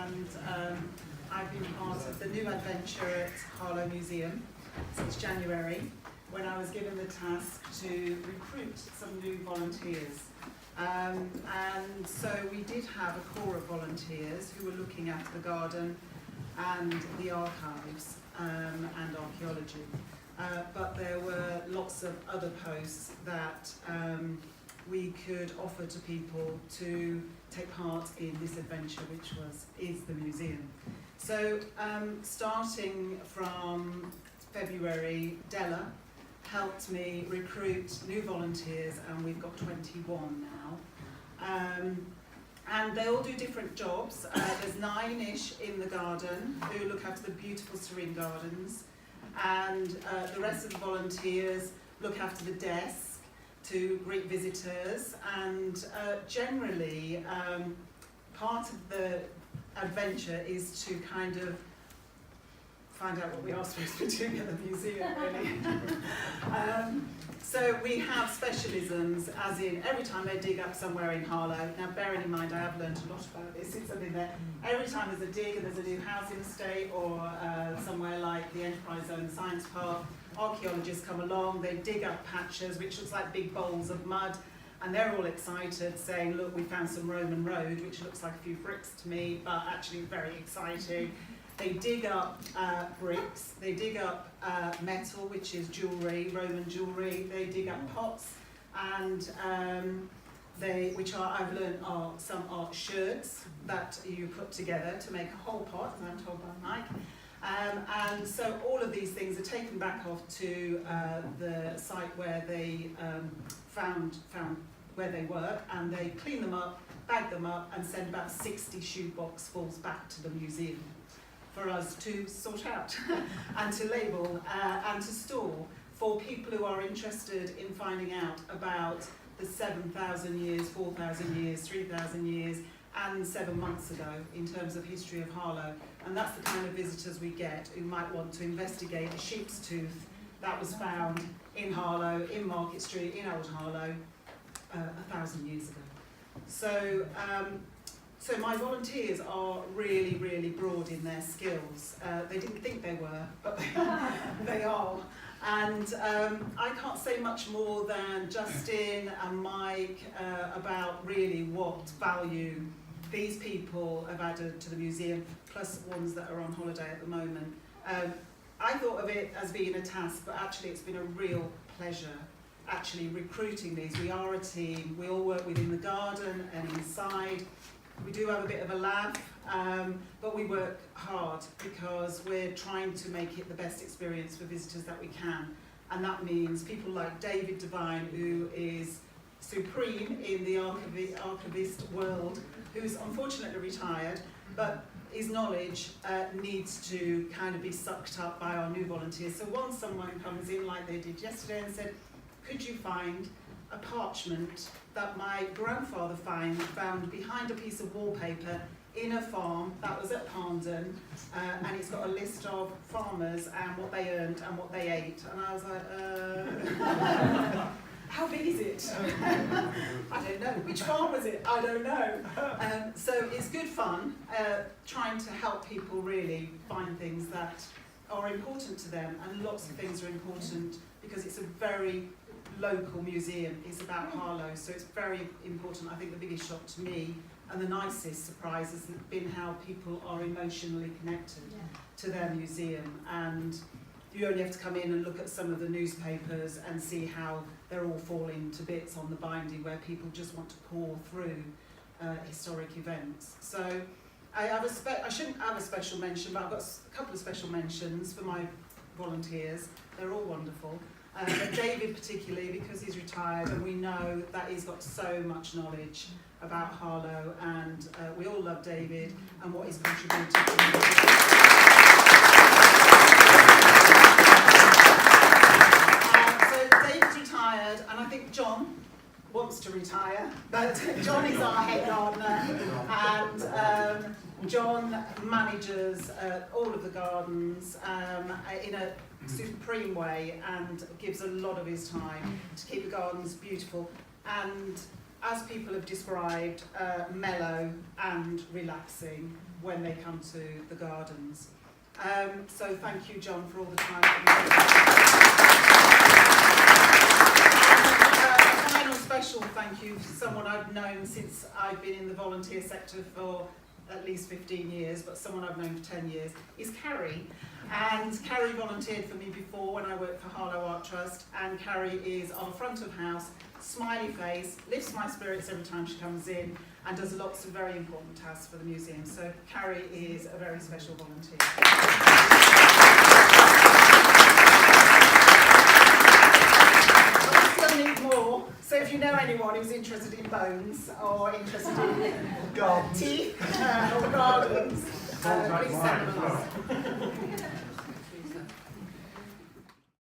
and I've been part of the new adventure at Harlow Museum since January, when I was given the task to recruit some new volunteers. And so we did have a core of volunteers who were looking after the garden and the archives and archaeology. But there were lots of other posts that we could offer to people to take part in this adventure, which is the museum. So starting from February, Della helped me recruit new volunteers, and we've got 21 now. And they all do different jobs. There's 9-ish in the garden who look after the beautiful serene gardens, and the rest of the volunteers look after the desk to greet visitors, and generally part of the adventure is to kind of find out what we are supposed to be doing at the museum, really. So we have specialisms, as in every time they dig up somewhere in Harlow. Now, bearing in mind I have learned a lot about this since I've been there. Every time there's a dig and there's a new housing estate, or somewhere like the Enterprise Zone Science Park, archaeologists come along, they dig up patches which looks like big bowls of mud, and they're all excited, saying, look, we found some Roman road, which looks like a few bricks to me, but actually very exciting. They dig up bricks, they dig up metal, which is jewellery, Roman jewellery, they dig up pots, and which I've learned are some art sherds that you put together to make a whole pot, as I'm told by Mike. And so all of these things are taken back off to the site where they found where they work, and they clean them up, bag them up, and send about 60 shoeboxfuls back to the museum for us to sort out and to label and to store for people who are interested in finding out about the 7,000 years, 4,000 years, 3,000 years, and 7 months ago in terms of history of Harlow. And that's the kind of visitors we get who might want to investigate a sheep's tooth that was found in Harlow, in Market Street, in Old Harlow, 1,000 years ago. So, so my volunteers are really, really broad in their skills. They didn't think they were, but they are. And I can't say much more than Justin and Mike about really what value these people have added to the museum, plus ones that are on holiday at the moment. I thought of it as being a task, but actually it's been a real pleasure actually recruiting these. We are a team, we all work within the garden and inside. We do have a bit of a laugh, but we work hard because we're trying to make it the best experience for visitors that we can. And that means people like David Devine, who is supreme in the archivist world, who's unfortunately retired, but his knowledge needs to kind of be sucked up by our new volunteers. So once someone comes in like they did yesterday and said, could you find a parchment that my grandfather found behind a piece of wallpaper in a farm that was at Parndon, and it's got a list of farmers and what they earned and what they ate. And I was like, how big is it? I don't know. Which farm was it? I don't know. So it's good fun trying to help people really find things that are important to them, and lots of things are important because it's a very local museum. It's about Harlow, so it's very important. I think the biggest shock to me and the nicest surprise has been how people are emotionally connected to their museum. And you only have to come in and look at some of the newspapers and see how they're all falling to bits on the binding, where people just want to pour through historic events. So I shouldn't have a special mention, but I've got a couple of special mentions for my volunteers. They're all wonderful. But David particularly, because he's retired, and we know that he's got so much knowledge about Harlow, and we all love David and what he's contributed to the So David's retired, and I think John wants to retire, but John is our head gardener, and John manages all of the gardens in a supreme way, and gives a lot of his time to keep the gardens beautiful. And as people have described, mellow and relaxing when they come to the gardens. So thank you, John, for all the time. A final special thank you to someone I've known since I've been in the volunteer sector for at least 15 years, but someone I've known for 10 years, is Carrie. And Carrie volunteered for me before when I worked for Harlow Art Trust, and Carrie is on the front of house, smiley face, lifts my spirits every time she comes in, and does lots of very important tasks for the museum. So Carrie is a very special volunteer. I still need more, so if you know anyone who's interested in bones or interested in teeth or gardens, please send them along.